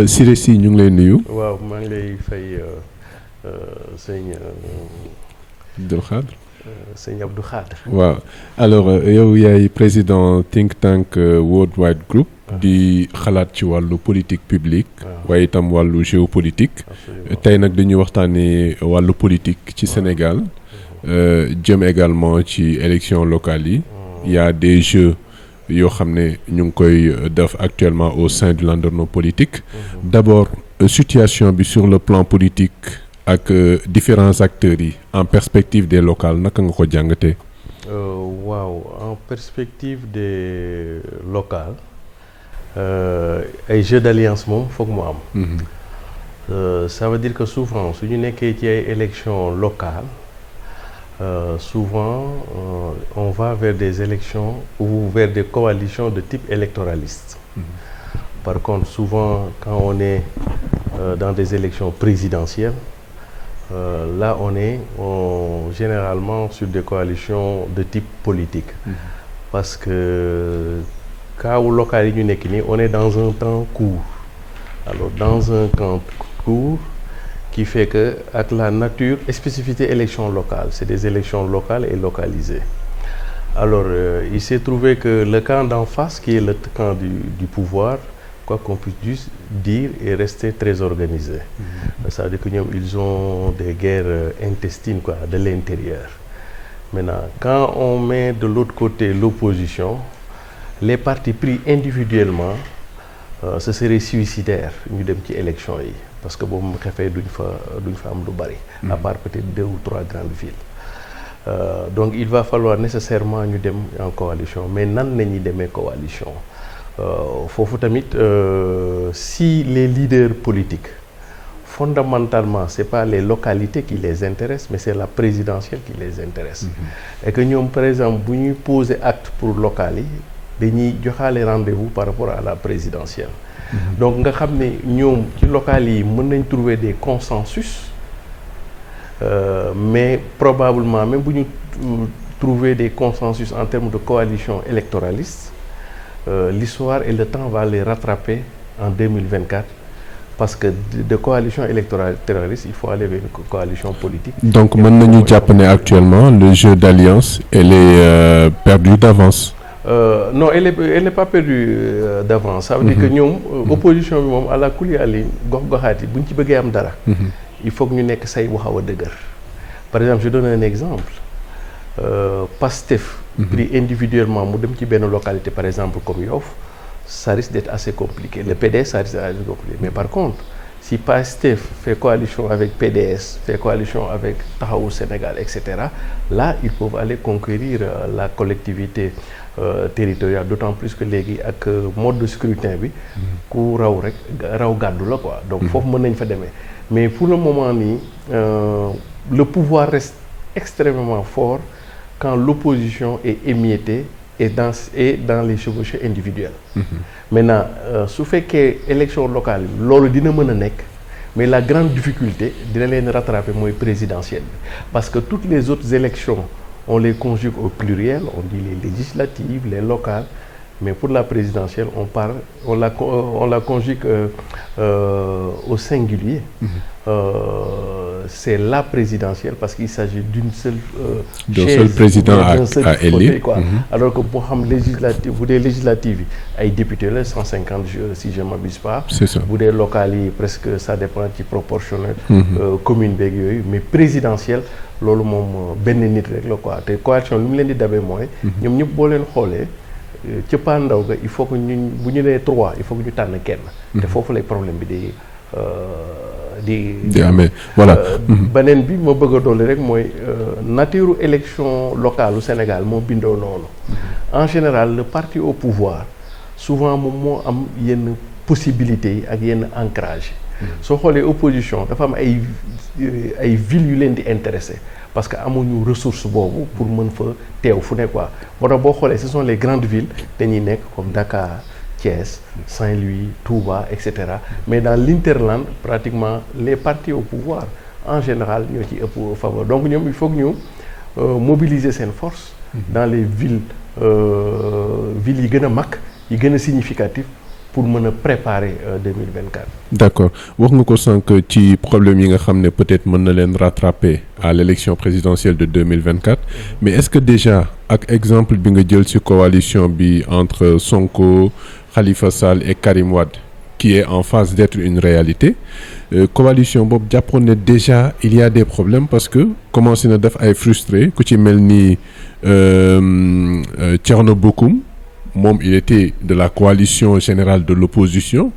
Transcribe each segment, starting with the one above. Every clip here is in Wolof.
Siré Sy ñu ngi lay nuyu. waaw maa ngi lay fay sëñ Abdou Khadre. sëñ Abdou Khadre. waaw alors yow yaay président think tank World Wide Group. di xalaat ci wàllu politique publique. waaye itam wàllu géopolitique. tey nag dañuy waxtaanee wàllu politique ci Sénégal. jëm également ci élections locales yi. il y a des jeux yoo xam ne ñu ngi koy def actuellement au sein du landerneau politique. D'abord situation bi sur le plan politique ak différents acteurs yi en perspective des locales naka nga ko jàngatee. waaw en perspective des locales ay jeux d'alliance moom foog mu am. Ça veut dire que souvent su ñu nekkee ci ay élections locales. Souvent on va vers des élections ou vers des coalitions de type électoraliste. Par contre souvent quand on est dans des élections présidentielles là on est généralement sur des coalitions de type politique. Parce que cas wu local yi ñu nekk nii on est dans un temps court. Alors dans un temps court qui fait que ak la nature et spécificité élections locales, c'est des élections locales et localisées. Alors il s'est trouvé que le camp d'en face, qui est le camp du pouvoir, quoi qu'on puisse dire, est resté très organisé. Ça veut dire que ñoom ils ont des guerres intestines quoi, de l'intérieur. Maintenant, quand on met de l'autre côté l'opposition, les partis pris individuellement, ce serait suicidaire ñu dem ci élection yi. Parce que boobu xefee duñ fa am lu bari. À part peut-être 2 ou 3 grandes villes. Donc il va falloir nécessairement ñu dem en coalition mais nan la ñuy demee coalition foofu tamit si les leaders politiques fondamentalement c'est pas les localités qui les intéressent mais c'est la présidentielle qui les intéresse. Et que ñoom par exemple bu ñuy poser acte pour local yi dañuy joxaale rendez-vous par rapport à la présidentielle. Donc nga xam ne ñoom ci local yi mën nañ trouver des consensus mais probablement même bu ñu trouver des consensus en termes de coalition électoraliste l'histoire et le temps va les rattraper en 2024 parce que de coalition électoraliste il faut aller vers une coalition politique. Donc mën nañu jàpp ne actuellement le jeu d'alliance elle est perdu d'avance. Non elle est pas perdue d'avance. Ça veut dire que ñoom opposition bi moom à la kuliyali gox-goxaat yi bu ñu ci bëggee am dara. Il faut que ñu nekk say bu xaw a dëgër. Par exemple je donne un exemple. Pastef. Pris individuellement mu dem ci benn localité par exemple comme Yoff ça risque d'être assez compliqué. Le PDS ça risque d'être assez compliqué. Mais par contre si Pastef fait coalition avec PDS fait coalition avec Taxawu Sénégal etc. Là ils peuvent aller conquérir la collectivité territoriale d'autant plus que léegi ak mode de scrutin bi ku raw rek raw gàddu la quoi. Donc foofu mën nañ fa demee mais pour le moment nii le pouvoir reste extrêmement fort quand l'opposition est émiettée et dans les chevauchées individuelles. Maintenant su fekkee élection locale yi loolu dina mën a nekk mais la grande difficulté dina leen rattraper mooy présidentielle bi parce que toutes les autres élections on les conjugue au pluriel on dit les législatives les locales mais pour la présidentielle on la conjugue au singulier. C'est la présidentielle parce qu'il s'agit d'une seule chaise, d'un seul président à élire quoi. Alors que boo xam législative bu dee législative yi ay députés la 150 si je m'abuse pas. C'est ça. Bu dee locales yi presque ça dépend ci proportionnel. Commune beeg yooyu mais présidentielle loolu moom benn nit rek la quoi te coalition li mu leen di dabee mooy. ñoom ñëpp boo leen xoolee. cëppaandaw ga il faut que ñu bu ñu nee 3 il faut que ñu tànn kenn. te foofu lay problème bi di amee voilà. beneen bi ma bëgg a dolli rek mooy nature élection locale au Sénégal moo bindoo noonu. En général le parti au pouvoir souvent moom moo am yenn possibilités yi ak yenn ancrage yi. soo xoolee opposition dafa am ay villes yu leen di intéressé parce que amuñu ressource boobu pour mën fa teew fu ne quoi moo tax boo xoolee ce sont les grandes villes dañuy nekk comme Dakar Thiès Saint-Louis Touba etc. Mais dans l'interland pratiquement les partis au pouvoir en général ñoo ci ëpp faveur donc ñoom il faut que ñu mobiliser seen force dans les villes yi gën a mag yi gën a significatif pour mën a préparer 2024. D'accord wax nga ko sànq ci problème yi nga xam ne peut-être mën na leen rattraper à l'élection présidentielle de 2024 mais est-ce que déjà ak exemple bi nga jël ci coalition bi entre Sonko, Khalifa Sall et Karim Wade qui est en phase d'être une réalité coalition boobu jàppoon ne déjà il y a des problèmes parce que commencé na def ay frustré ku ci mel ni Thierno Bocoum moom il était de la coalition générale de l'opposition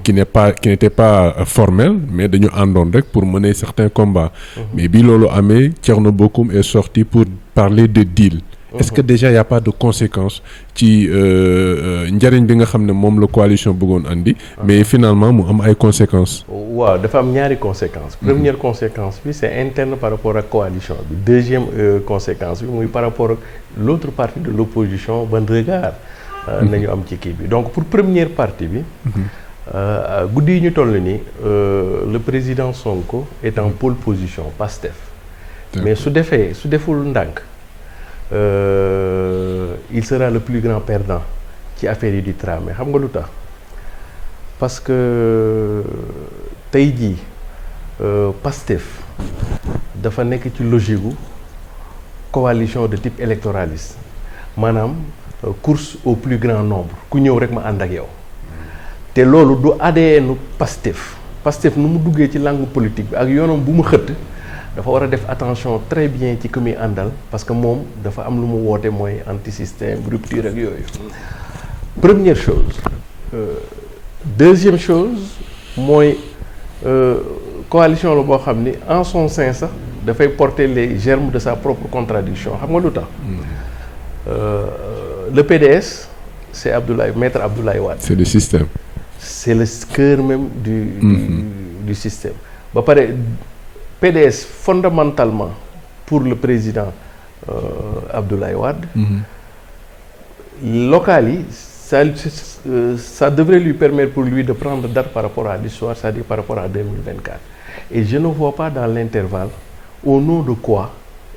qui n'était pas formelle mais dañu àndoon rek pour mener certains combats mais bi loolu amee Thierno Bocoum est sorti pour parler de deal est-ce que déjà y a pas de conséquences ci njariñ bi nga xam ne moom la coalition bëggoon andi mais finalement mu am ay conséquences waaw dafa am ñaari conséquences première conséquence bi c'est interne par rapport ak coalition bi deuxième conséquence bi muy par rapport ak l'autre partie de l'opposition ban regard nañu am ci kii bi donc pour première partie bi guddi yi ñu toll nii le président Sonko est en pole position Pastef mais su deful ndànk il sera le plus grand perdant ci affaire yi di tramé xam nga lu tax parce que tey jii Pastef dafa nekk ci logique gu coalition de type électoraliste maanaam course au plus grand nombre ku ñëw rek ma ànd ak yow te loolu du ADN Pastef nu mu duggee ci langue politique bi ak yoonam bu mu xëtt dafa war a def attention très bien ci ku muy àndal parce que moom dafa am lu mu woote mooy anti-système rupture ak yooyu première chose deuxième chose mooy coalition la boo xam ni en son sein sax dafay porter les germes de sa propre contradiction xam nga lu tax le PDS c'est Maître Abdoulaye Wade. C'est le système. C'est le cœur même du système. Ba pare PDS fondamentalement pour le président Abdoulaye Wade. Local yi ça devrait lui permettre pour lui de prendre date par rapport à l'histoire, c'est-à-dire par rapport à 2024. Et je ne vois pas dans l'intervalle au nom de quoi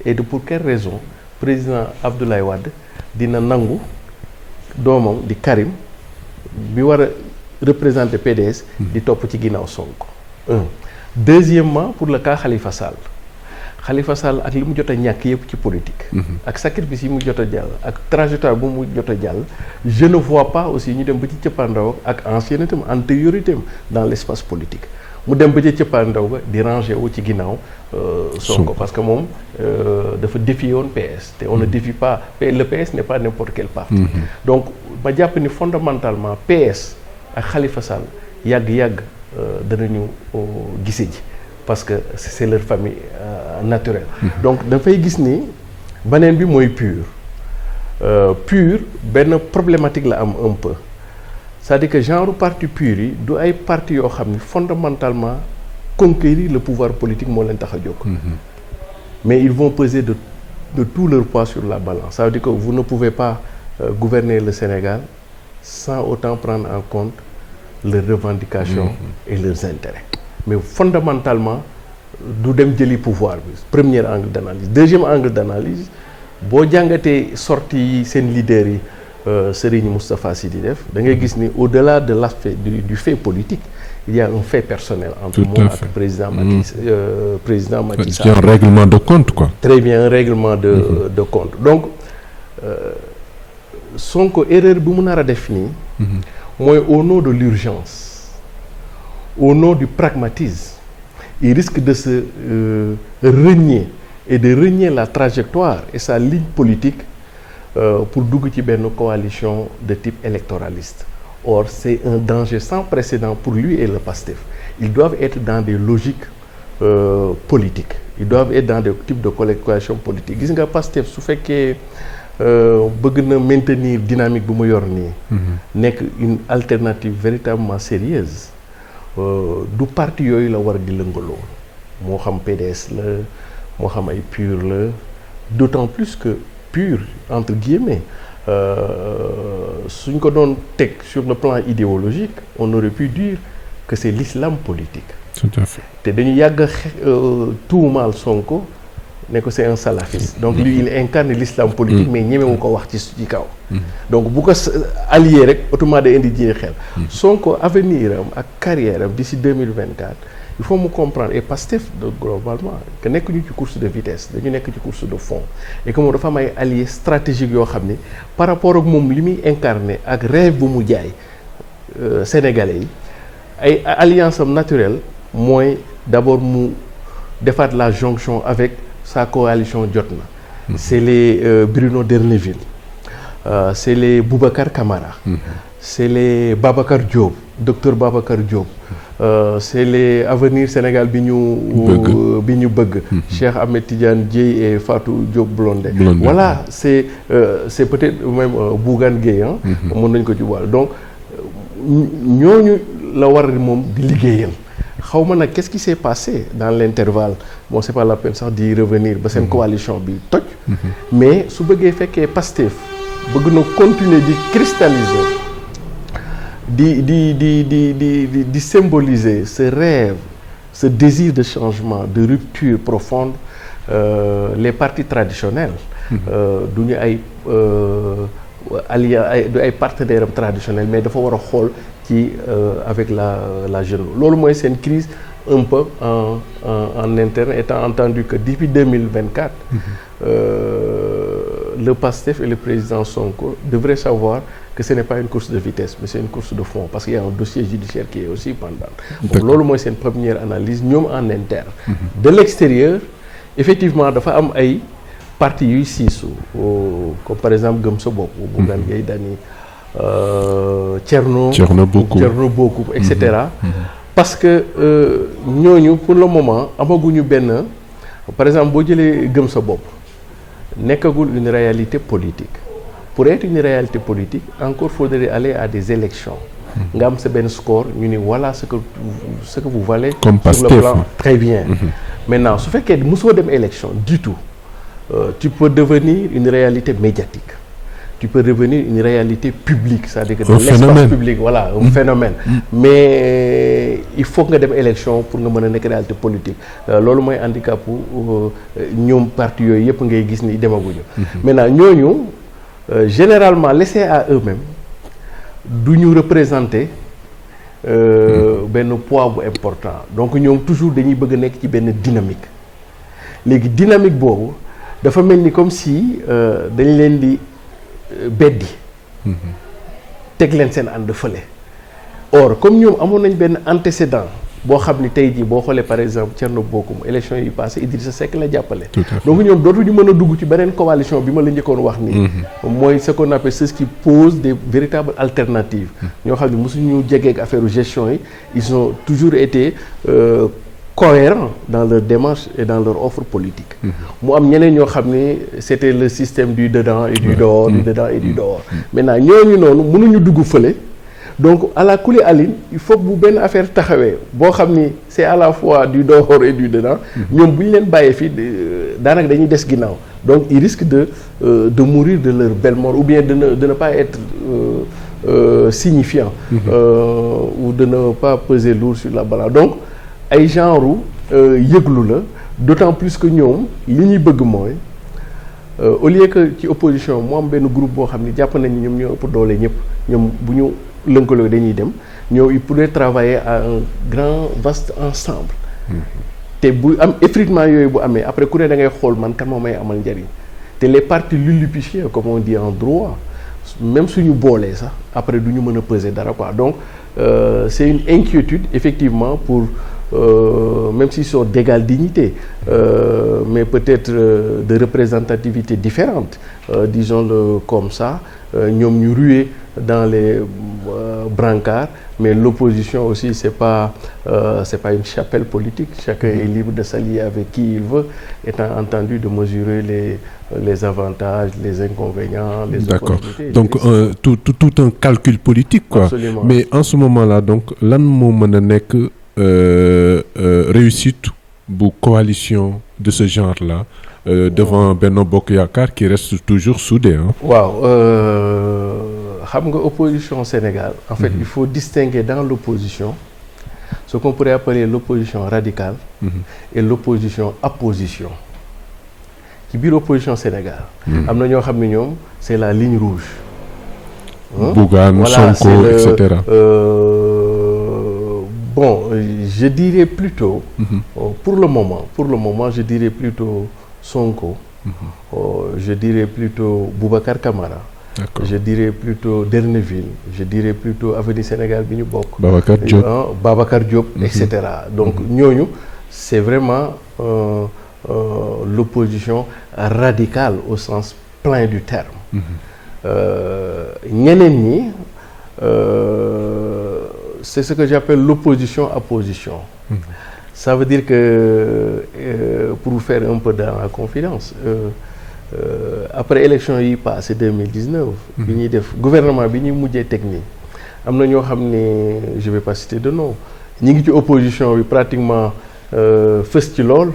et de pour quelle raison président Abdoulaye Wade dina nangu doomam di Karim bi war a représenter PDS di topp ci ginnaaw Sonko. Deuxièmement pour le cas Khalifa Sall ak li mu jot a ñàkk yëpp ci politique. ak sacrifice yi mu jot a jàll ak trajectoire bu mu jot a jàll je ne vois pas aussi ñu dem ba ci cëppaandaw ak ancienneté am antériorité am dans l'espace politique mu dem ba ci cëppaandaw ba di ranger wu ci ginnaaw Sonko parce que moom dafa défier woon PS te on ne défie pas le PS n'est pas n'importe quel parti. Donc ma jàpp ni fondamentalement PS ak Khalifa Sall yàgg danañu gise ji parce que c'est leur famille naturelle. Donc dafay gis ni beneen bi mooy PUR benn problématique la am un peu c'est-à-dire que genre parti PUR yi du ay parti yoo xam ni fondamentalement conquérir le pouvoir politique moo leen tax a jóg. Mais ils vont peser de tout leur poids sur la balance. Ça veut dire que vous ne pouvez pas gouverner le Sénégal sans autant prendre en compte leurs revendications et leurs intérêts. Mais fondamentalement du dem jëli pouvoir bi premier angle d'analyse. Deuxième angle d'analyse boo jàngatee sortie yi seen leaders yi Serigne Moustapha Sy di def da ngay gis ni au-delà de l'aspect du fait politique il y a un fait personnel entre moi ak président Macky Sall. C'est un règlement de compte quoi. Très bien, un règlement de compte. Donc Sonko erreur bi mu nar a def nii mooy au nom de l'urgence au nom du pragmatisme il risque de se renier et de renier la trajectoire et sa ligne politique pour dugg ci benn coalition de type électoraliste. Or c'est un danger sans précédent pour lui et le PASTEF. Ils doivent être dans des logiques politiques. Ils doivent être dans des types de coalition politique. Gis nga PASTEF su fekkee bëgg na maintenir dynamique bu mu yor nii. Nekk une alternative véritablement sérieuse du parti yooyu la war di lëngaloo moo xam PDS la moo xam ay PUR la d'autant plus que PUR entre guillemets suñ ko doon teg sur le plan idéologique on aurait pu dire que c'est l'islam politique. Tout à fait. te dañu yàgg tuumaal Sonko ne ko c'est un salafiste donc lui il incarne l'islam politique mais ñemewu ko wax ci kaw donc bu ko allié rek autrement day indi jiye xel Sonko avenir am ak carrière am d'ici 2024 il faut mu comprendre et Pastef globalement que nekk ñu ci course de vitesse dañu nekk ci course de fond et que moom dafa am ay alliés stratégiques yoo xam ne par rapport ak moom li muy incarné ak rêve bu mu jaay sénégalais yi ay alliance am naturelle mooy d'abord mu defaat la jonction avec sa coalition jot na c'est les Bruno D'erneville c'est les Boubacar Camara c'est les Babacar Diop docteur Babacar Diop c'est les Avenir Sénégal bi ñu bëgg Cheikh Ahmed Tidiane Dièye et Fatou Diop Blondin voilà c'est peut-être même Bougane Gueye mën nañ ko ci boole donc ñooñu la war moom di liggéeyal xaw ma nag qu'est-ce qui s'est passé dans l'intervalle bon c'est pas la peine sax d'y revenir ba seen coalition bi toj mais su bëggee fekkee Pastef bëgg na continuer di cristalliser di symboliser ce rêve ce désir de changement de rupture profonde les partis traditionnels du ñu ay ay partenaires am traditionnels mais dafa war a xool ci avec la jeune loolu mooy seen crise un peu en interne étant entendu que depuis 2024 le PASTEF et le président Sonko devraient savoir que ce n'est pas une course de vitesse mais c'est une course de fond parce qu'il y a un dossier judiciaire qui est aussi pendant donc loolu mooy seen première analyse ñoom en interne de l'extérieur effectivement dafa am ay parti yuy siisu comme par exemple Gëm Sa Bopp Bougane Gueye Dany Thierno Bocoum etc parce que ñooñu pour le moment amaguñu benn par exemple boo jëlee Gëm Sa Bopp nekkagul une réalité politique pour être une réalité politique encore faudrait aller à des élections nga am sa benn score ñu ni voilà ce que vous valez comme sur le plan très bien maintenant su fekkee mosoo dem élection du tout tu peux devenir une réalité médiatique tu peux devenir une réalité publique c'est-à-dire que dans l'espace public voilà un phénomène mais il faut nga dem élection pour nga mën a nekk réalité politique loolu mooy handicap ñoom parti yooyu yëpp ngay gis ni demaguñu maintenant ñooñu généralement laissés à eux-mêmes du ñu représenter benn poids bu important donc ñoom toujours dañuy bëgg a nekk ci benn dynamique léegi dynamique boobu dafa mel ni comme si dañ leen di beddi teg leen seen ànd fële or comme ñoom amoon nañ benn antécédent boo xam ni tey jii boo xoolee par exemple Thierno Bocoum élection yi passé Idrissa Seck la jàppale donc ñoom dootuñu mën a dugg ci beneen coalition bi ma la njëkkoon wax nii mooy ce qu'on appelle ceux qui posent des véritables alternatives ñoo xam ne mosuñu jegeek affaire gestion yi ils ont toujours été cohérents dans leur démarche et dans leur offre politique mu am ñeneen ñoo xam ne c'était le système du dedans et du dehors du dedans et du dehors maintenant ñooñu noonu mënuñu dugg fële donc à la kuli aline il faut que bu benn affaire taxawee boo xam ni c'est à la fois du dehors et du dedans ñoom bu ñu leen bàyyee fii daanaka dañuy des ginnaaw donc ils risquent de mourir de leur belle mort ou bien de ne pas être signifiant ou de ne pas peser lourd sur la balance donc ay genre yëglu la d'autant plus que ñoom li ñuy bëgg mooy au lieu que ci opposition mu am benn groupe boo xam ni jàpp nañ ñoom ñoo ëpp doole ñëpp ñoom bu ñu lëkkaloo dañuy dem ñoo il pourrait travailler à un grand vaste ensemble te bu am effritement yooyu bu amee après ku ne da ngay xool man kan moo may amal njariñ te les partis lilliputieux comme on dit en droit même suñu boolee sax après du ñu mën a peser dara quoi donc c'est une inquiétude effectivement pour même s'ils sont d'égale dignité mais peut-être de représentativité différente disons-le comme ça ñoom ñu ruer dans les brancards mais l'opposition aussi c'est pas une chapelle politique chacun est libre de s'allier avec qui il veut étant entendu de mesurer les avantages les inconvénients les opportunités donc tout un calcul politique quoi. Absolument. Mais en ce moment-là donc lan moo mën a nekk réussite bu coalition de ce genre-là devant Benno Bokk Yaakaar qui reste toujours soudé hein. waaw xam nga opposition Sénégal en fait il faut distinguer dans l'opposition ce qu'on pourrait appeler l'opposition radicale et l'opposition apposition ci biir opposition Sénégal. am na ñoo xam ne ñoom c'est la ligne rouge. Bougane, voilà, Sonko, etc. Bon, je dirais plutôt, pour le moment, je dirais plutôt Sonko, je dirais plutôt Boubacar Camara, je dirais plutôt Derneville, je dirais plutôt Avenir Sénégal bi ñu bokk. Babacar Diop, etc. Donc ñooñu, c'est vraiment l'opposition radicale au sens plein du terme. Ñeneen ñi c'est ce que j'appelle l'opposition à position. Ça veut dire que pour vous faire un peu dans la confidence, après élection yi passé 2019 bi ñuy def gouvernement bi ñuy mujjee technique am na ñoo xam ne je vais pas citer de nom ñi ngi ci opposition bi pratiquement fës ci lool.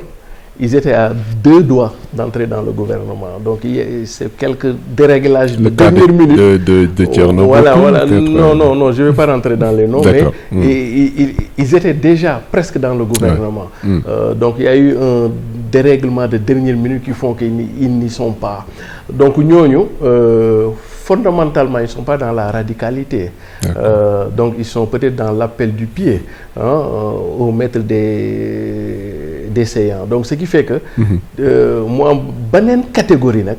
Ils étaient à 2 doigts d'entrer dans le gouvernement. Donc c'est quelques déréglages de dernière minute. De Thierno. Voilà. Non, je ne vais pas rentrer dans les noms, mais ils étaient déjà presque dans le gouvernement. Donc il y a eu un dérèglement de dernière minute qui font qu'ils n'y sont pas. Donc ñooñu fondamentalement ils ne sont pas dans la radicalité. Donc ils sont peut-être dans l'appel du pied au maître des séants. Donc ce qui fait que mu am beneen catégorie nag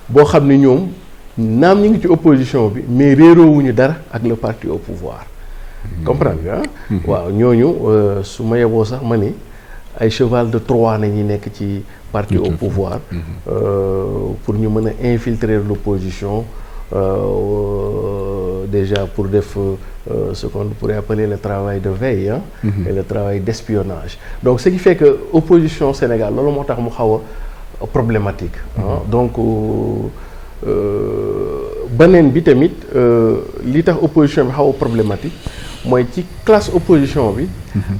boo xam ne ñoom naam ñu ngi ci opposition bi mais réeroowuñu dara ak le parti au pouvoir. comprendre nga waaw ñooñu su ma yeboo sax ma ni ay cheval de Troie nañu nekk ci parti au pouvoir pour ñu mën a infiltrer l'opposition déjà pour def ce qu'on pourrait appeler le travail de veille et le travail d'espionnage. Donc ce qui fait que opposition Sénégal loolu moo tax mu xaw a problématique donc beneen bi tamit li tax opposition bi xaw a problématique mooy ci classe opposition bi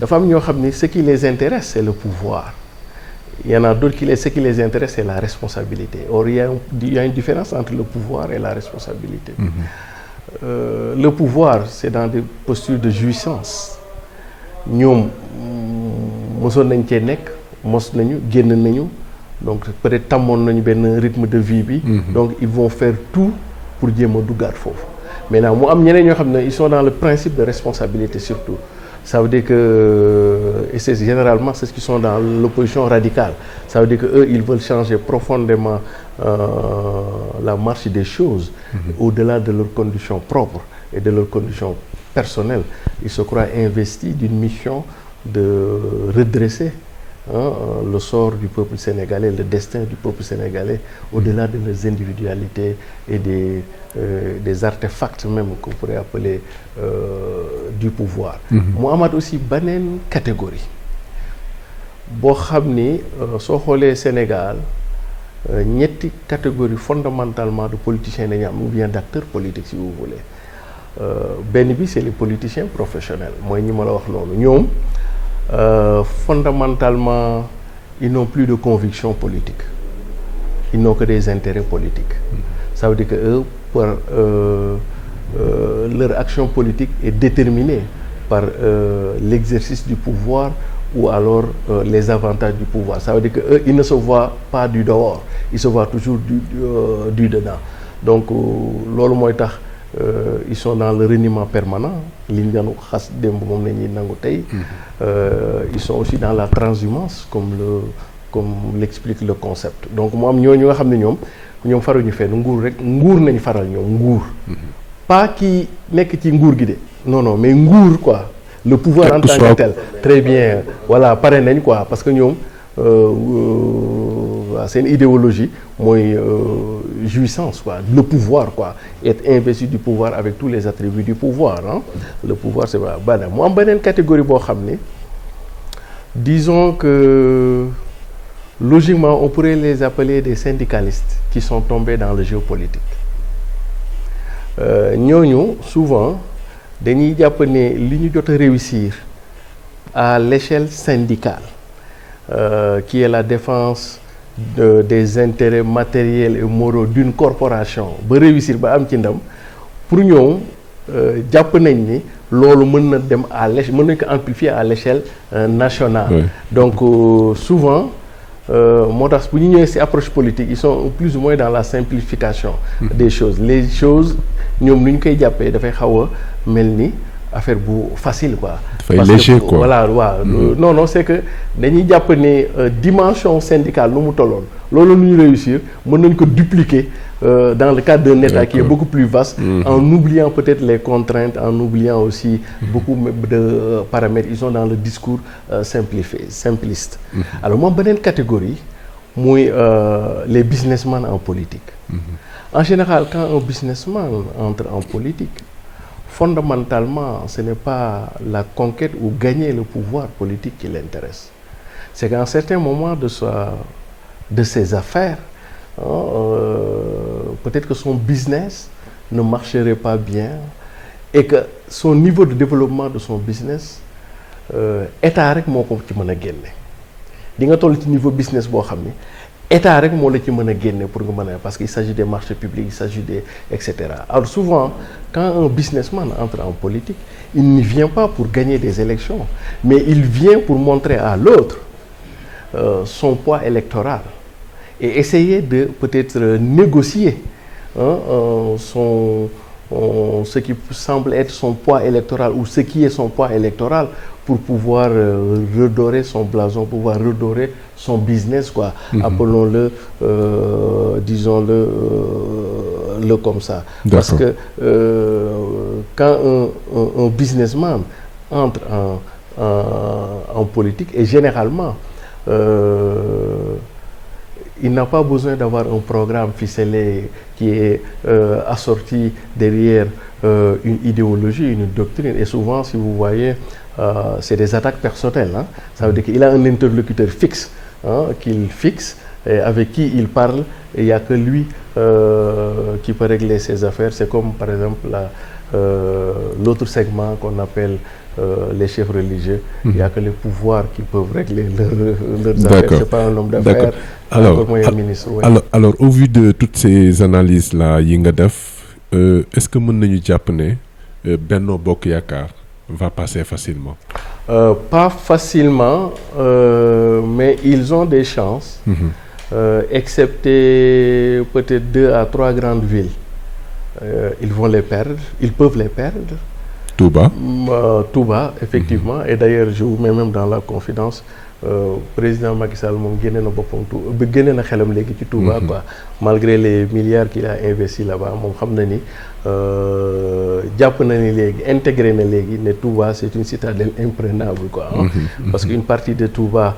dafa am ñoo xam ni ce qui les intéresse c'est le pouvoir. Il y en a d'autres ce qui les intéresse c'est la responsabilité. Or il y a une différence entre le pouvoir et la responsabilité. Le pouvoir c'est dans des postures de jouissance. Ñoom mosoon nañ cee nekk mos nañu génn nañu donc peut-être tàmmoon nañu benn rythme de vie bi. Donc ils vont faire tout pour jéem a duggaat foofu. Maintenant mu am ñeneen ñoo xam ne ils sont dans le principe de responsabilité surtout. Ça veut dire que et c'est généralement ceux qui sont dans l'opposition radicale. Ça veut dire que eux ils veulent changer profondément la marche des choses au-delà de leurs conditions propres et de leurs conditions personnelles. Ils se croient investis d'une mission de redresser le sort du peuple sénégalais, le destin du peuple sénégalais au-delà de leurs individualités et des artefacts même qu'on pourrait appeler du pouvoir. mu amaat aussi beneen catégorie boo xam ni soo xoolee Sénégal ñetti catégorie fondamentalement de politiciens dañu am ou bien d'acteurs politiques si vous voulez. Benn bi c'est les politiciens professionnels mooy ñi ma la wax noonu ñoom fondamentalement ils n'ont plus de conviction politique, ils n'ont que des intérêts politiques. Ça veut dire que eux leur action politique est déterminée par l'exercice du pouvoir ou alors les avantages du pouvoir. Ça veut dire que eux ils ne se voient pas du dehors, ils se voient toujours du dedans. Donc loolu mooy tax ils sont dans le reniement permanent li ñu doon xas démb moom la ñuy nangu tey. Ils sont aussi dans la transhumance comme l'explique le concept. Donc mu am ñooñu nga xam ne ñoom faruñu fenn nguur nañ faral ñoom nguur. Pas ki nekk ci nguur gi de non mais nguur quoi. Le pouvoir en tant que tel. Très bien voilà pare nañ quoi parce que ñoom c'est une idéologie mooy jouissance quoi, le pouvoir quoi, être investi du pouvoir avec tous les attributs du pouvoir le pouvoir c'est pas bana mu am beneen catégorie boo xam ne disons que logiquement on pourrait les appeler des syndicalistes qui sont tombés dans le jeu politique. Ñooñu souvent dañuy jàpp ne li ñu jot a réussir à l'échelle syndicale qui est la défense des intérêts matériels et moraux d'une corporation ba réussir ba am ci ndam pour ñoom jàpp nañ ni loolu mën na dem à l'échelle mën nañ ko amplifier à l'échelle nationale. Oui. Donc souvent moo tax bu ñu ñëwee ci approche politique ils sont plus ou moins dans la simplification des choses. Les choses ñoom lu ñu koy jàppee dafay xaw a mel ni affaire bu facile quoi. dafay léger quoi voilà waaw. Non c'est que dañuy jàpp ne dimension syndicale nu mu tolloon loolu lu ñu réussir mën nañ ko dupliquer dans le cadre d'un État qui est beaucoup plus vaste, en oubliant peut-être les contraintes, en oubliant aussi beaucoup de paramètres. Ils sont dans le discours simpliste. Alors moi beneen catégorie muy les businessmen en politique. En général quand un businessman entre en politique, fondamentalement ce n'est pas la conquête ou gagner le pouvoir politique qui l'intéresse. C'est qu'à un certain moment de ses affaires, peut-être que son business ne marcherait pas bien et que son niveau de développement de son business état rek moo ko ci mën a génne. Di nga toll ci niveau business boo xam ni état rek moo la ci mën a génne pour nga mën a, parce qu'il s'agit des marchés publics, il s'agit des etc. Alors souvent quand un businessman entre en politique, il n'y vient pas pour gagner des élections, mais il vient pour montrer à l'autre son poids électoral et essayer de peut-être négocier ce qui semble être son poids électoral ou ce qui est son poids électoral pour pouvoir redorer son blason, pouvoir redorer son business quoi. Appelons-le, disons-le comme ça. Parce que quand un businessman entre en politique et généralement il n'a pas besoin d'avoir un programme ficelé qui est assorti derrière une idéologie, une doctrine. Et souvent, si vous voyez, c'est des attaques personnelles. Ça veut dire qu'il a un interlocuteur fixe, qu'il fixe, et avec qui il parle, et il n'y a que lui qui peut régler ses affaires. C'est comme, par exemple, l'autre segment qu'on appelle les chefs religieux. Il n'y a que les pouvoirs qui peuvent régler leurs affaires. C'est pas un homme d'affaires. Alors, ministre, oui. alors, au vu de toutes ces analyses-là, est-ce que mën nañu jàpp ne Benno Bokk Yaakaar va passer facilement? Pas facilement, mais ils ont des chances, excepté peut-être 2 à 3 grandes villes. Ils vont les perdre, ils peuvent les perdre. Touba, effectivement. Et d'ailleurs, je vous mets même dans la confidence. Président Macky Sall moom génne na boppam génne na xelam léegi ci Touba quoi, malgré les milliards qu'il a investi là-bas moom xam na ni jàpp na ni léegi intégré na léegi ne Touba c'est une citadelle imprenable quoi, parce qu'une partie de Touba,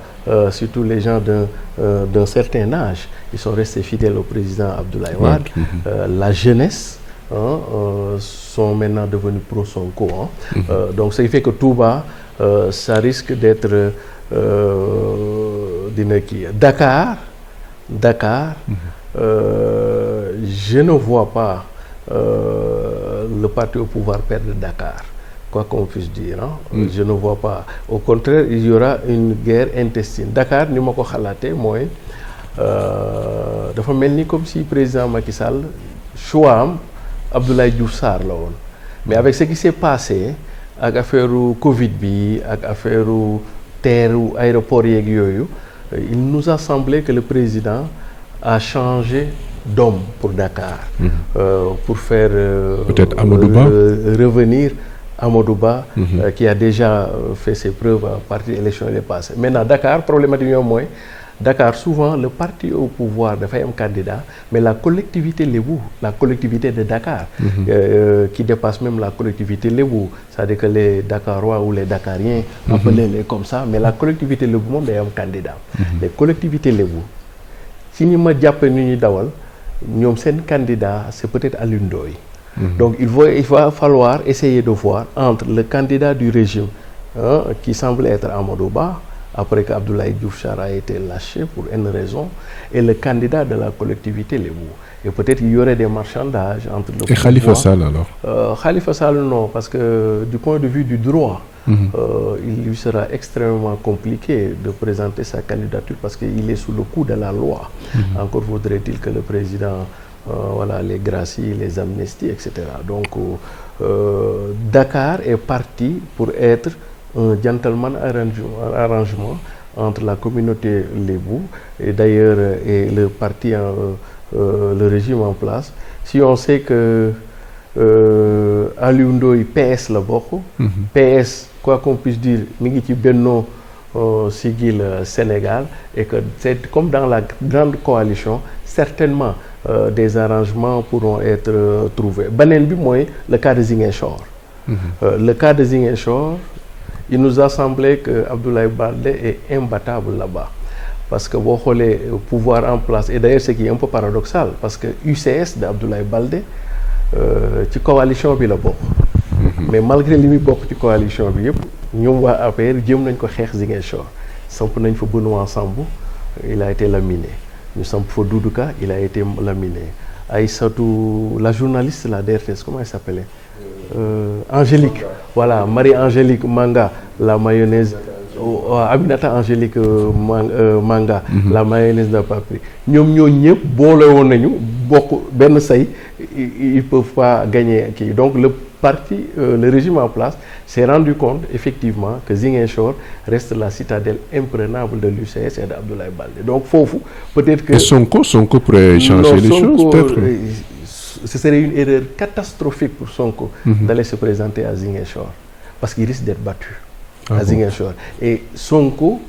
surtout les gens d'un certain âge, ils sont restés fidèles au président Abdoulaye Wade. La jeunesse sont maintenant devenus pro-Sonko. Donc ce qui fait que Touba, ça risque d'être Dakar, je ne vois pas le parti au pouvoir perdre Dakar, quoi qu'on puisse dire. Je ne vois pas. Au contraire, il y aura une guerre intestine. Dakar, ni ma ko xalaatee mooy dafa mel ni comme si président Macky Sall choix am Abdoulaye Diouf Sarr la woon, mais avec ce qui s'est passé ak affaire Covid bi ak affaire terre ou aéroport yeeg yooyu, il nous a semblé que le président a changé d'homme pour Dakar, pour faire peut-être Amadou Ba revenir Amadou Ba, qui a déjà fait ses preuves à partir de l'élection passée. Maintenant Dakar, problématique ñoom mooy Dakar, souvent le parti au pouvoir dafay am candidat, mais la collectivité lébou, la collectivité de Dakar, qui dépasse même la collectivité lébou, c'est-à-dire que les Dakarois ou les Dakariens, appelez-les comme ça, mais la collectivité lébou moom day am candidat. Les collectivités lébou, si ñu ma jàppee ni ñuy dawal, ñoom seen candidat c'est peut-être Alioune Ndoye. Donc il va falloir essayer de voir entre le candidat du régime, qui semble être Amadou Ba, après qu'Abdoulaye Diouf Sarr a été lâché pour une raison, et le candidat de la collectivité lébou. Et peut-être il y aurait des marchandages entre le pouvoir. Et Khalifa Sall alors? Khalifa Sall non, parce que du point de vue du droit, il lui sera extrêmement compliqué de présenter sa candidature parce qu'il est sous le coup de la loi. Encore faudrait-il que le président les gracies, les amnisties, etc. Donc Dakar est parti pour être un gentleman arrangement entre la communauté lébou et d'ailleurs et le parti, le régime en place. Si on sait que Aliou Ndoye PS la bokk. PS quoi qu'on puisse dire mi ngi ci Benno Siggil Sénégal et que c'est comme dans la grande coalition certainement des arrangements pourront être trouvés. Beneen bi mooy le cas de Ziguinchor. Le cas de Ziguinchor, il nous a semblé que Abdoulaye Baldé est imbattable là-bas parce que boo xoolee pouvoir en place et d'ailleurs ce qui est un peu paradoxal parce que UCS de Abdoulaye Baldé ci coalition bi la bokk. Mais malgré li muy bokk ci coalition bi yëpp ñoom waa APR jëm nañ ko xeex Ziguinchor samp nañ fa Benoît Sambou il a été laminé ñu samp fa Doudou Ka il a été laminé Aïssatou la journaliste la DRTS comment elle s'appelait Angélique voilà Marie-Angélique Manga la mayonnaise Aminata Angélique Manga la mayonnaise n'a pas pris ñoom ñoo ñëpp boole woon nañu bokk benn say ils peuvent pas gagner kii donc le parti le régime en place s'est rendu compte effectivement que Ziguinchor reste la citadelle imprenable de l'UCS et d'Abdoulaye Baldé donc foofu peut-être que. Et Sonko pourrait changer les choses peut-être. Ce serait une erreur catastrophique pour Sonko d'aller se présenter à Ziguinchor parce qu'il risque d'être battu à Ziguinchor. Et Sonko,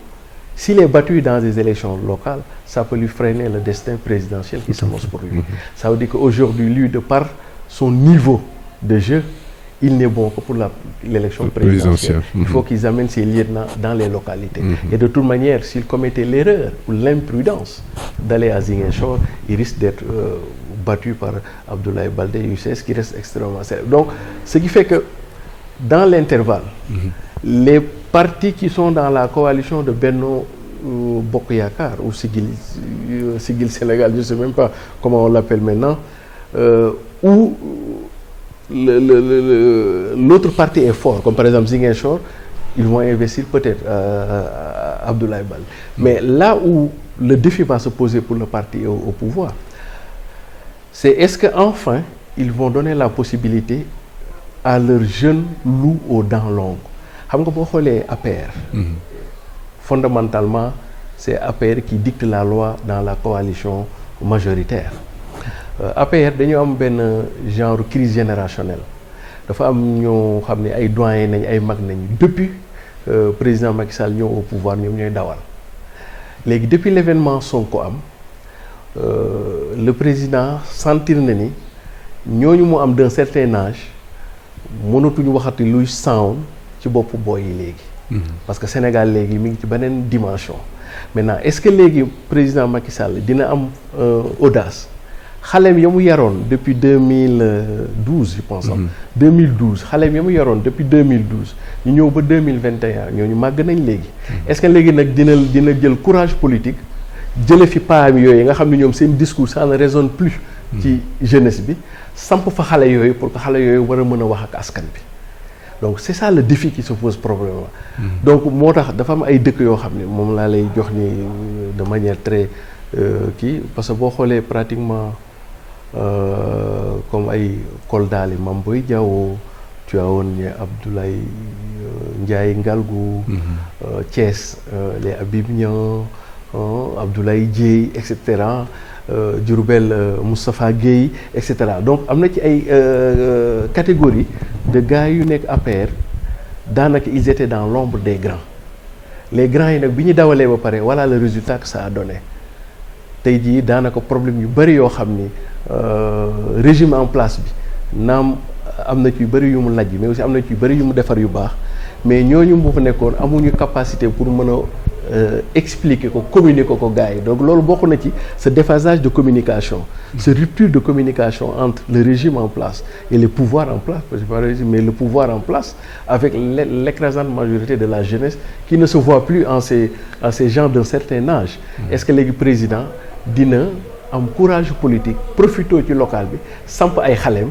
s'il est battu dans des élections locales, ça peut lui freiner le destin présidentiel qui s'annonce pour lui. Ça veut dire qu'aujourd'hui, lui, de par son niveau de jeu, il n'est bon que pour l'élection présidentielle. Il faut qu'ils amènent ses lieutenants dans les localités. Et de toute manière, s'il commettait l'erreur ou l'imprudence d'aller à Ziguinchor, il risque d'être battu par Abdoulaye Baldé UCS qui reste extrêmement sérieux. Donc, ce qui fait que dans l'intervalle, les partis qui sont dans la coalition de Benno Bokk Yakaar ou Siggil Sénégal, je ne sais même pas comment on l'appelle maintenant, où l'autre parti est fort, comme par exemple Ziguinchor, ils vont investir peut-être Abdoulaye Baldé. Mais là où le défi va se poser pour le parti au pouvoir, c'est est-ce qu'enfin, ils vont donner la possibilité à leurs jeunes loups aux dents longues. Xam nga boo xoolee APR. Fondamentalement, c'est APR qui dicte la loi dans la coalition majoritaire. APR dañu am benn genre crise générationnelle. Dafa am ñoo xam ne ay doyen nañ ay mag nañ depuis président Macky Sall ñëw au pouvoir ñoom ñooy dawal. Léegi depuis l'événement Sonko am le président sentir na ni ñooñu mu am d'un certain âge mënatuñu waxati luy sound ci boppu booy yi léegi. Parce que Sénégal léegi mi ngi ci beneen dimension. Maintenant est-ce que léegi président Macky Sall dina am audace xaleem ya mu yaroon depuis 2012 je pense. 2012 xaleem ya mu yaroon depuis 2012 ñu ñëw ba 2021 ñooñu màgg nañ léegi. Est-ce que léegi nag dina jël courage politique jële fi paam yooyu nga xam ne ñoom seen discours ça ne résonne plus. ci jeunesse bi samp fa xale yooyu pour que xale yooyu war a mën a wax ak askan bi. Donc c'est ça le défi qui se pose probablement. Donc moo tax dafa am ay dëkk yoo xam ne moom laa lay jox ni de manière très kii parce que boo xoolee pratiquement comme ay Kolda li Mame Boye Diao Tivaouane ñe Abdoulaye Ndiaye Ngalgou Thiès les Habib Niang Abdoulaye Dièye et cetera Diourbel Moustapha Guèye et cetera donc am na ci ay catégorie de gars yu nekk APR daanaka ils étaient dans l'ombre des grands les grands yi nag bi ñu dawalee ba pare voilà le résultat que ça a donné tey jii daanaka problème yu bëri yoo xam ni régime en place bi naam am na ci yu bëri yu mu lajj mais aussi am na ci yu bëri yu mu defar yu baax mais ñooñu mu fa nekkoon amuñu capacité pour mën a expliquer ko communiquer ko gars yi donc loolu bokk na ci ce déphasage de communication ce rupture de communication entre le régime en place et les pouvoirs en place mais le pouvoir en place avec l'écrasante majorité de la jeunesse qui ne se voit plus en ces gens d'un certain âge. Est-ce que léegi président dina am courage politique profito ci local bi samp ay xaleem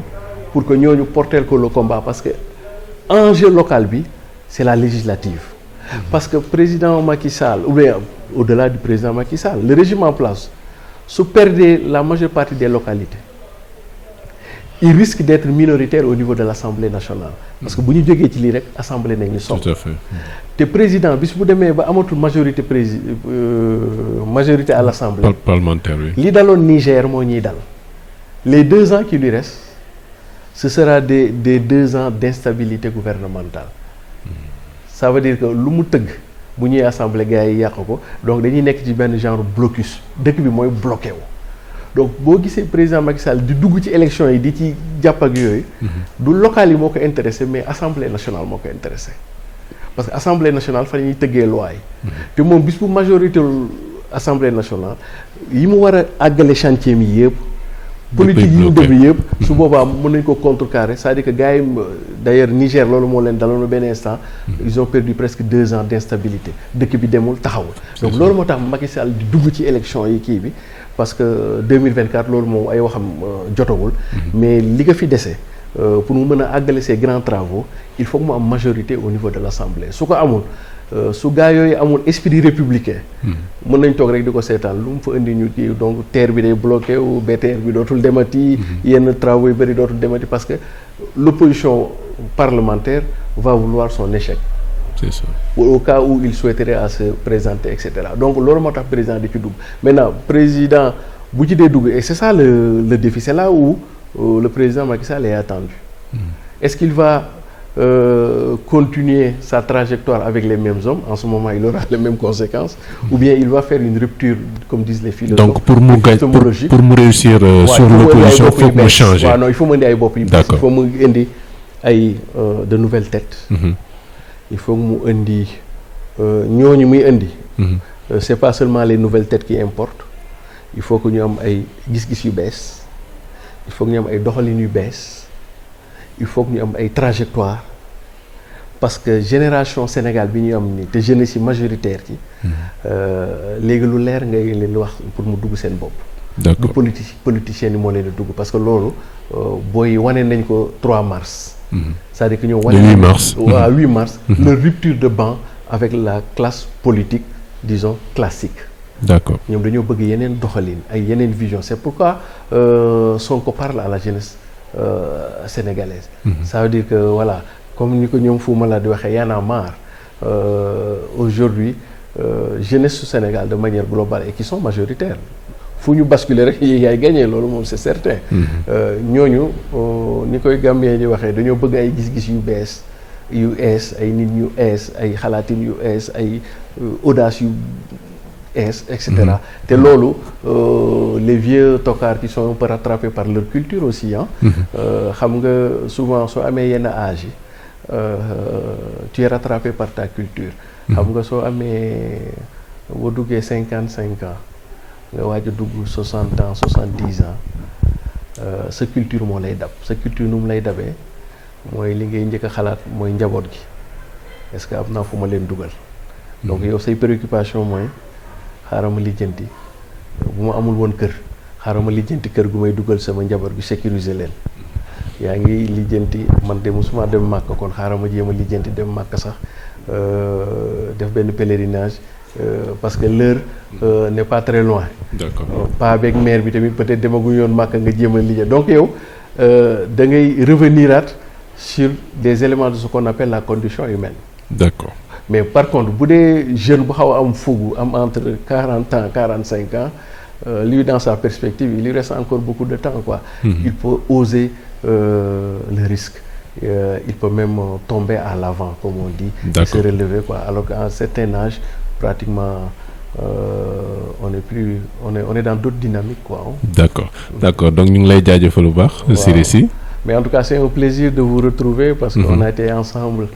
pour que ñooñu porter ko le combat parce que enjeu local bi c'est la législative. Parce que président Macky Sall ou bien au-delà du président Macky Sall le régime en place su perdre la majeure partie des localités il risque d'être minoritaire au niveau de l'Assemblée nationale. Parce que bu ñu jógee ci lii rek assemblée nañu soxla. Tout à fait. te président bis bu demee ba amatul majorité majorité à l'Assemblée. Parlementaire, oui. li daloon Niger moo ñuy dal. Les 2 ans qui lui restent, ce sera des 2 ans d'instabilité gouvernementale. Ça veut dire que lu mu tëgg bu ñuy assemblée gars yi yàq ko donc dañuy nekk ci benn genre blocus dëkk bi mooy bloqué wu. donc boo gisee président Macky Sall di dugg ci élection yi di ci jàpp ak yooyu. du local yi moo ko intéressé mais assemblée nationale moo ko intéressé. parce que assemblée nationale fa ñuy tëggee loi yi. te moom bis bu majorité assemblée nationale yi mu war a àggale chantier mi yëpp. politique yi ñu déglu yëpp. su boobaa mën nañ ko contrecarrer c'est-à-dire que gars yi d'ailleurs Niger loolu moo leen daloon benn instant. ils ont perdu presque 2 ans d'instabilité dëkk bi demul taxawul. donc loolu moo tax Macky Sall di dugg ci élection yi kii bi parce que 2024 loolu moom ay waxam jotagul. mais li nga fi dese pour mu mën a àggale ces grands travaux il faut que mu am majorité au niveau de l'Assemblée su ko amul. su gaa yooyu amul esprit républicain. mën nañ toog rek di ko seetaan lu mu fa indi ñu kii donc terre bi day bloqué wu BTR bi dootul demati. yenn travaux yu bëri dootul demati parce que l'opposition parlementaire va vouloir son échec. C'est ça. Au cas où il souhaiterait à se présenter et cetera donc loolu moo tax président di ci dugg maintenant président bu ci dee dugg et c'est ça le défi c'est là où le président Macky Sall est attendu. Est-ce qu'il va continuer sa trajectoire avec les mêmes hommes en ce moment il aura les mêmes conséquences ou bien il va faire une rupture comme disent les philosophes. Donc pour mu réussir sur l'opposition il faut que mu changer. waaw non il faut mu indi ay bopp yu bees. Il faut mu indi ay de nouvelles têtes. Il faut mu indi ñooñu muy indi. C'est pas seulement les nouvelles têtes qui importent il faut que ñu am ay gis-gis yu bees il faut que ñu am ay doxalin yu bees. Il faut que ñu am ay trajectoire parce que génération Sénégal bi ñu am ni te jeunesse yi majoritaire ci léegi lu leer ngay leen wax pour mu dugg seen bopp. D'accord. du politicien yi moo leen di dugg parce que loolu booy wane nañ ko 3 mars. c'est-à-dire que ñoom wane le 8 mars. waaw 8 mars. leur rupture de banc avec la classe politique disons classique. D'accord. ñoom dañoo bëgg yeneen doxalin ay yeneen vision c'est pourquoi Sonko parle à la jeunesse. Sénégalaise. Ça veut dire que voilà comme ni ko ñoom Fou Malade di waxee y en a marre aujourd'hui jeunesse su Sénégal de manière globale et qui sont majoritaires fu ñu basculer rek yaay gagné loolu moom c'est certain. ñooñu ni koy Gambien di waxee dañoo bëgg ay gis-gis yu bees yu ees ay nit ñu ees ay xalaatin yu ees ay audace yu et cetera te loolu les vieux tocards qui sont un peu rattrapés par leur culture aussi xam nga souvent soo amee yenn âge yi tu es rattrapé par ta culture xam nga soo amee boo duggee 55 ans nga waaj a dugg 60 ans 70 ans sa culture moo lay dab sa culture nu mu lay dabee mooy li ngay njëkk a xalaat mooy njaboot gi est-ce que am naa fu ma leen dugal donc yow say préoccupation mooy xaaral ma lijjanti bu ma amul woon kër xaaral ma lijjanti kër gu may dugal sama njaboot gi sécuriser leen yaa ngi lijjanti man de musuma dem Màkka kon xaaral ma jéem a lijjanti dem Màkka sax def benn pèlerinage parce que l'heure n'est pas très loin. D'accord. paa beeg mère bi tamit peut-être demaguñu yoon Màkka nga jéem a lijjanti donc yow da ngay reveniraat sur des éléments de ce qu'on appelle la condition humaine. D'accord. Mais par contre bu dee jeune bu xaw a am fougu am entre 40 ans 45 ans lui dans sa perspective il lui reste encore beaucoup de temps quoi. Il peut oser le risque il peut même tomber à l'avant comme on dit. D'accord. Se relever quoi alors qu'à un certain âge pratiquement on est dans d'autres dynamiques quoi. D'accord donc ñu ngi lay jaajëfal bu baax. Siré. Mais en tout cas c'est un plaisir de vous retrouver parce qu'on a été ensemble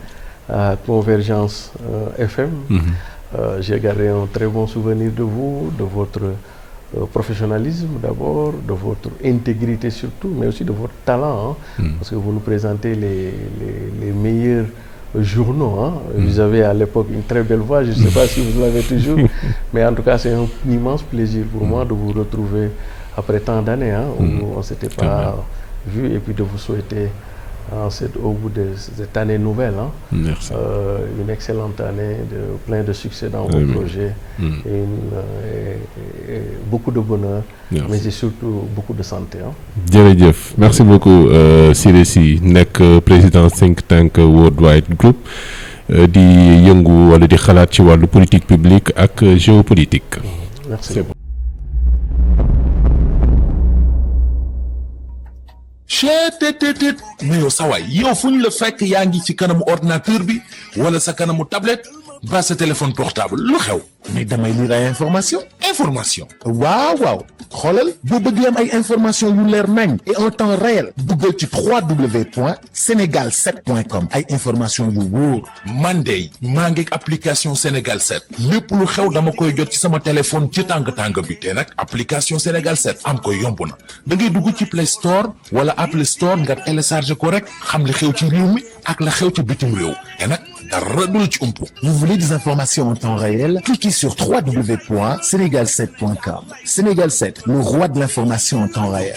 à Convergence FM. J'ai gardé un très bon souvenir de vous, de votre professionnalisme d'abord, de votre intégrité surtout, mais aussi de votre talent, parce que vous nous présentez les meilleurs journaux. Vous avez à l'époque une très belle voix, je ne sais pas si vous l'avez toujours, mais en tout cas c'est un immense plaisir pour moi de vous retrouver après tant d'années où on ne s'était pas vu et puis de vous souhaiter au bout de cette année nouvelle. Merci. Une excellente année, plein de succès dans vos projets, et beaucoup de bonheur, mais et surtout beaucoup de santé. jërëjëf merci beaucoup Siré Sy nekk président think tank Worldwide Group di yëngu wala di xalaat ci wàllu politique publique ak géopolitique. Merci. cheetetetet mais yow sawaay yow fu ñu la fekk yaa ngi ci kanamu ordinateur bi wala sa kanamu tablette ba sa téléphone portable lu xew mais damay lire ay information waaw xoolal boo bëgg am ay information yu leer nañ et en temps réel duggal ci www.senegal7.com ay information yu wóor man de maa ngi application Sénégal 7 lépp lu xew dama koy jot ci sama téléphone ci tàng bi te nag application Sénégal 7 am ko yomb na da ngay dugg ci Play Store wala Apple Store nga télécharger ko rek xam li xew ci réew mi ak la xew ci bitim réew te nag dara du la ci umpu. Vous voulez des informations en temps réel? Cliquez sur www.senegal7.com. Sénégal 7, le roi de l'information en temps réel.